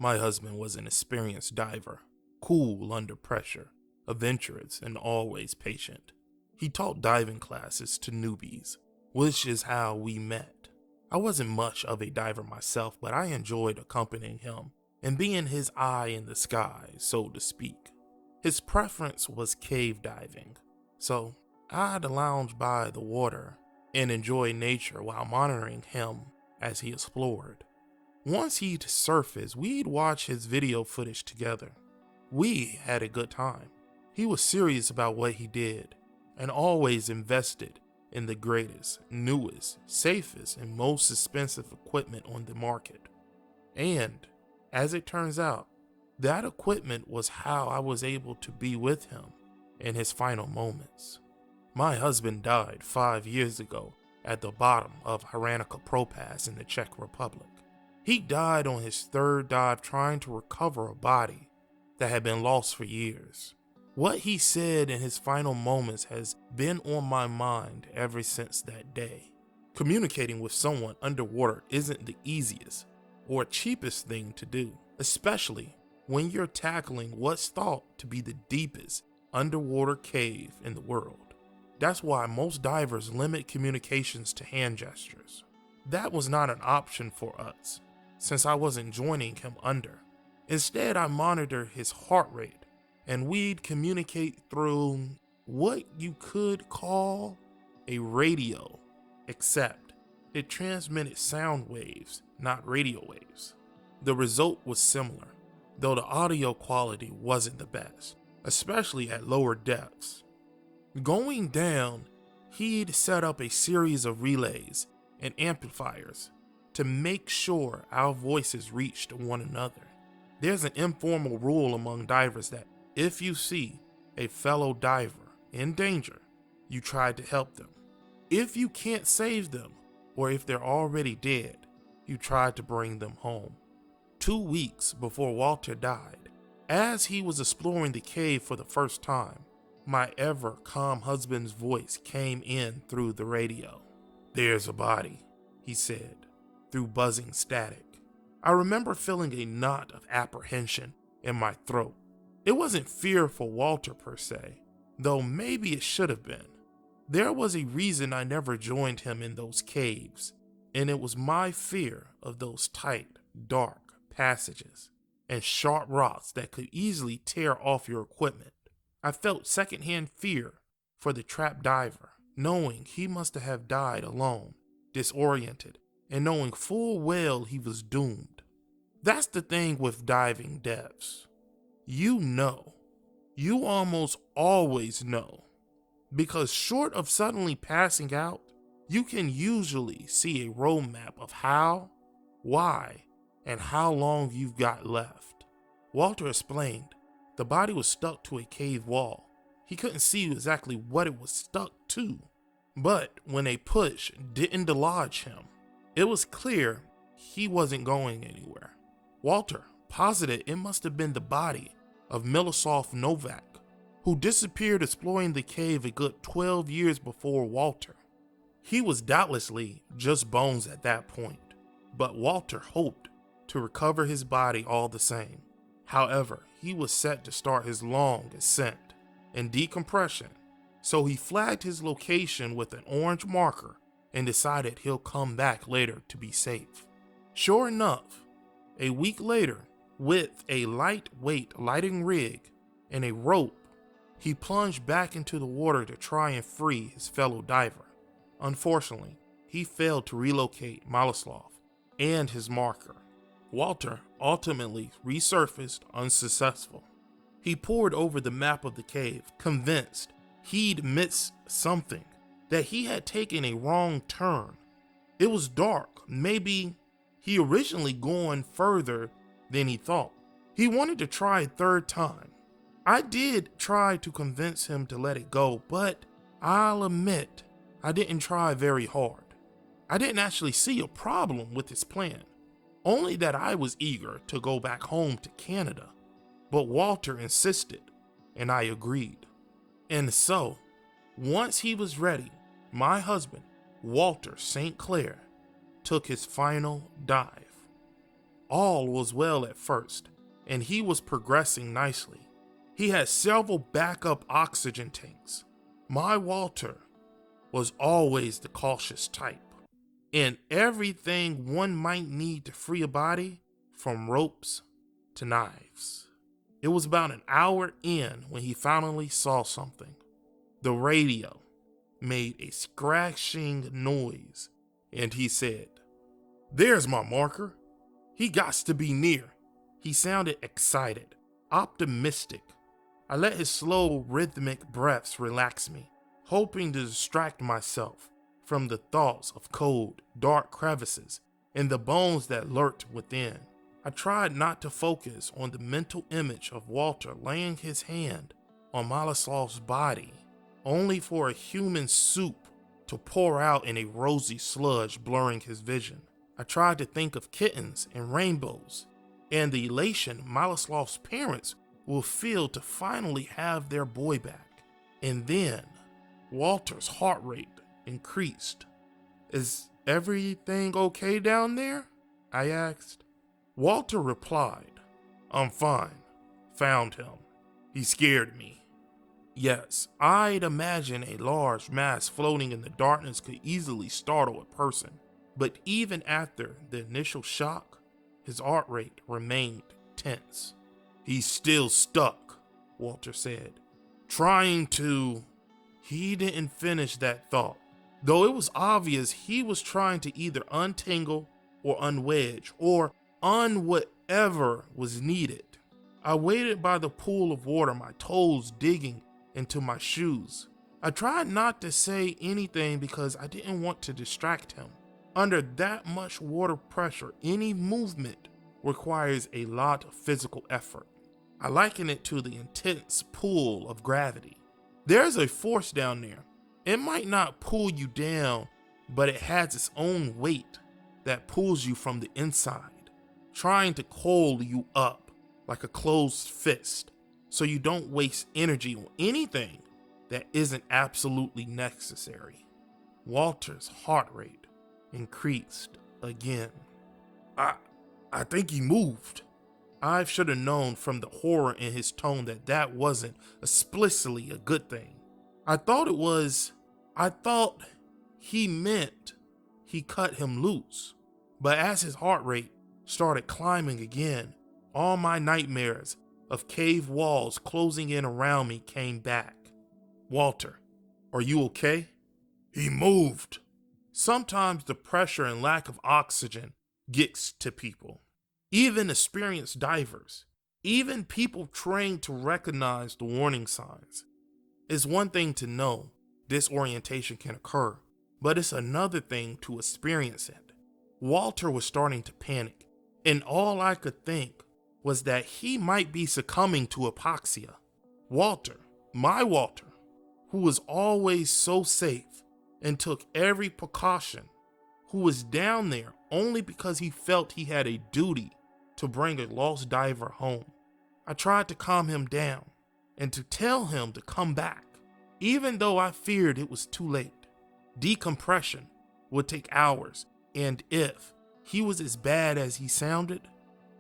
My husband was an experienced diver, cool under pressure, adventurous, and always patient. He taught diving classes to newbies, which is how we met. I wasn't much of a diver myself, but I enjoyed accompanying him and being his eye in the sky, so to speak. His preference was cave diving, so I'd lounge by the water and enjoy nature while monitoring him as he explored. Once he'd surface, we'd watch his video footage together. We had a good time. He was serious about what he did and always invested in the greatest, newest, safest, and most expensive equipment on the market. And, as it turns out, that equipment was how I was able to be with him in his final moments. My husband died 5 years ago at the bottom of Hranica Propass in the Czech Republic. He died on his third dive trying to recover a body that had been lost for years. What he said in his final moments has been on my mind ever since that day. Communicating with someone underwater isn't the easiest or cheapest thing to do, especially when you're tackling what's thought to be the deepest underwater cave in the world. That's why most divers limit communications to hand gestures. That was not an option for us, since I wasn't joining him under. Instead, I monitored his heart rate, and we'd communicate through what you could call a radio, except it transmitted sound waves, not radio waves. The result was similar, though the audio quality wasn't the best, especially at lower depths. Going down, he'd set up a series of relays and amplifiers to make sure our voices reached one another. There's an informal rule among divers that if you see a fellow diver in danger, you try to help them. If you can't save them, or if they're already dead, you try to bring them home. 2 weeks before Walter died, as he was exploring the cave for the first time, my ever calm husband's voice came in through the radio. "There's a body," he said, through buzzing static. I remember feeling a knot of apprehension in my throat. It wasn't fear for Walter per se, though maybe it should have been. There was a reason I never joined him in those caves, and it was my fear of those tight, dark passages and sharp rocks that could easily tear off your equipment. I felt secondhand fear for the trapped diver, knowing he must have died alone, disoriented, and knowing full well he was doomed. That's the thing with diving depths. You almost always know, because short of suddenly passing out, you can usually see a roadmap of how, why, and how long you've got left. Walter explained the body was stuck to a cave wall. He couldn't see exactly what it was stuck to, but when a push didn't dislodge him, it was clear he wasn't going anywhere. Walter posited it must have been the body of Miloslav Novak, who disappeared exploring the cave a good 12 years before Walter. He was doubtlessly just bones at that point, but Walter hoped to recover his body all the same. However, he was set to start his long ascent and decompression, so he flagged his location with an orange marker and decided he'll come back later to be safe. Sure enough, a week later, with a lightweight lighting rig and a rope, he plunged back into the water to try and free his fellow diver. Unfortunately, he failed to relocate Miloslav and his marker. Walter ultimately resurfaced unsuccessful. He pored over the map of the cave, convinced he'd missed something, that he had taken a wrong turn. It was dark. Maybe he originally gone further than he thought. He wanted to try a third time. I did try to convince him to let it go, but I'll admit I didn't try very hard. I didn't actually see a problem with his plan, only that I was eager to go back home to Canada. But Walter insisted, and I agreed. And so, once he was ready, my husband, Walter St. Clair, took his final dive. all was well at first, and he was progressing nicely. He had several backup oxygen tanks. My Walter was always the cautious type, and everything one might need to free a body, from ropes to knives. It was about an hour in when he finally saw something. The radio made a scratching noise, and he said, "There's my marker. He gots to be near." He sounded excited, optimistic. I let his slow, rhythmic breaths relax me, hoping to distract myself from the thoughts of cold, dark crevices and the bones that lurked within. I tried not to focus on the mental image of Walter laying his hand on Milaslav's body, only for a human soup to pour out in a rosy sludge blurring his vision. I tried to think of kittens and rainbows, and the elation Milaslav's parents will feel to finally have their boy back. And then Walter's heart rate increased. "Is everything okay down there?" I asked. Walter replied, "I'm fine. Found him. He scared me." Yes, I'd imagine a large mass floating in the darkness could easily startle a person, but even after the initial shock, his heart rate remained tense. "He's still stuck," Walter said, "trying to..." He didn't finish that thought, though it was obvious he was trying to either untangle or unwedge or whatever was needed. I waited by the pool of water, my toes digging into my shoes. I tried not to say anything because I didn't want to distract him. Under that much water pressure, any movement requires a lot of physical effort. I liken it to the intense pull of gravity. There's a force down there. It might not pull you down, but it has its own weight that pulls you from the inside, trying to coil you up like a closed fist so you don't waste energy on anything that isn't absolutely necessary. Walter's heart rate increased again. I think he moved." I should have known from the horror in his tone that wasn't explicitly a good thing. I thought he meant he cut him loose. But as his heart rate started climbing again, all my nightmares of cave walls closing in around me came back. "Walter, are you okay?" "He moved." Sometimes the pressure and lack of oxygen gets to people. Even experienced divers, even people trained to recognize the warning signs. It's one thing to know disorientation can occur, but it's another thing to experience it. Walter was starting to panic, and all I could think was that he might be succumbing to hypoxia. Walter, my Walter, who was always so safe and took every precaution, who was down there only because he felt he had a duty to bring a lost diver home. I tried to calm him down and to tell him to come back, even though I feared it was too late. Decompression would take hours, and if he was as bad as he sounded,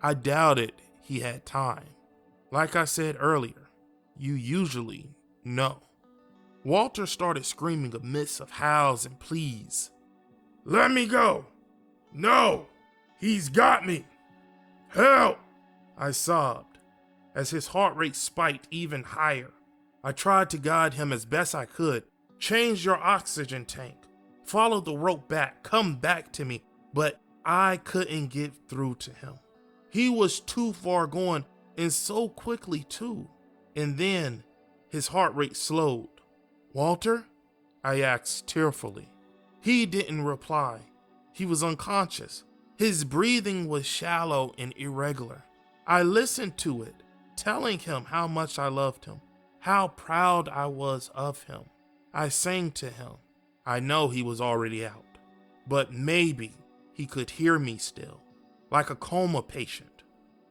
I doubted he had time. Like I said earlier, you usually know. Walter started screaming amidst of howls and pleas. "Let me go! No! He's got me! Help!" I sobbed as his heart rate spiked even higher. I tried to guide him as best I could. "Change your oxygen tank. Follow the rope back. Come back to me." But I couldn't get through to him. He was too far gone, and so quickly too. And then his heart rate slowed. "Walter?" I asked tearfully. He didn't reply. He was unconscious. His breathing was shallow and irregular. I listened to it, telling him how much I loved him, how proud I was of him. I sang to him. I know he was already out, but maybe he could hear me still, like a coma patient.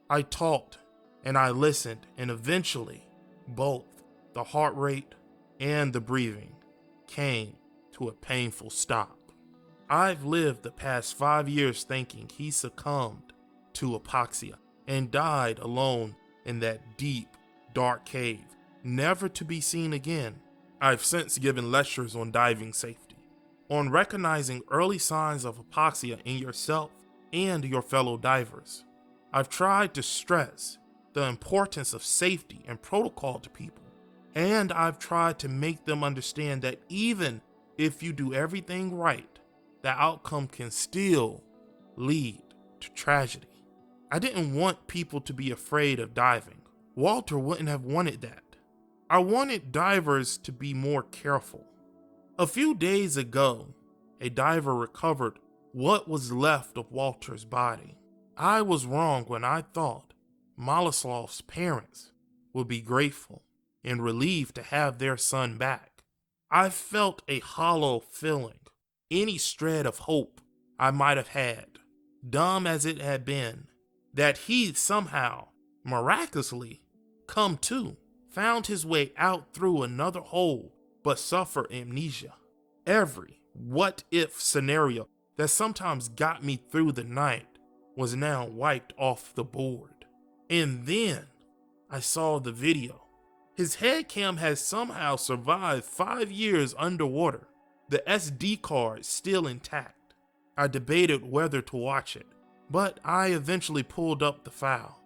I talked and I listened, and eventually both the heart rate and the breathing came to a painful stop. I've lived the past 5 years thinking he succumbed to hypoxia and died alone in that deep, dark cave, never to be seen again. I've since given lectures on diving safety, on recognizing early signs of hypoxia in yourself and your fellow divers. I've tried to stress the importance of safety and protocol to people, and I've tried to make them understand that even if you do everything right, the outcome can still lead to tragedy. I didn't want people to be afraid of diving. Walter wouldn't have wanted that. I wanted divers to be more careful. A few days ago, a diver recovered what was left of Walter's body. I was wrong when I thought Moloslav's parents would be grateful and relieved to have their son back. I felt a hollow feeling. Any shred of hope I might have had, dumb as it had been, that he'd somehow, miraculously, come to, found his way out through another hole, but suffer amnesia. Every what-if scenario that sometimes got me through the night was now wiped off the board. And then I saw the video. His head cam has somehow survived 5 years underwater. The SD card still intact. I debated whether to watch it, but I eventually pulled up the file.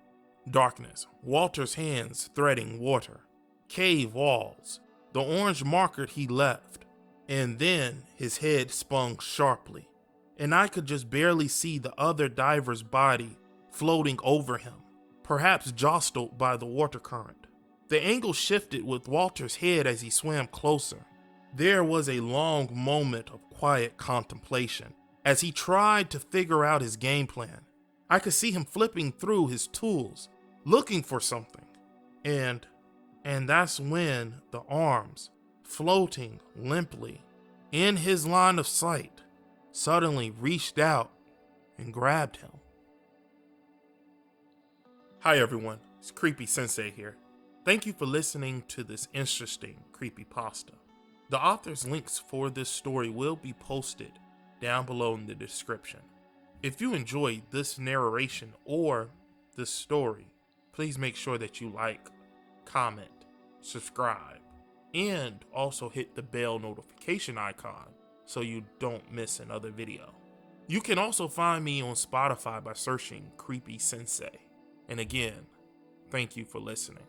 Darkness, Walter's hands threading water, cave walls, the orange marker he left, and then his head spun sharply, and I could just barely see the other diver's body floating over him, perhaps jostled by the water current. The angle shifted with Walter's head as he swam closer. There was a long moment of quiet contemplation as he tried to figure out his game plan. I could see him flipping through his tools, looking for something. And that's when the arms, floating limply in his line of sight, suddenly reached out and grabbed him. Hi everyone, it's Creepy Sensei here. Thank you for listening to this interesting creepypasta. The author's links for this story will be posted down below in the description. If you enjoyed this narration or this story, please make sure that you like, comment, subscribe, and also hit the bell notification icon so you don't miss another video. You can also find me on Spotify by searching Creepy Sensei. And again, thank you for listening.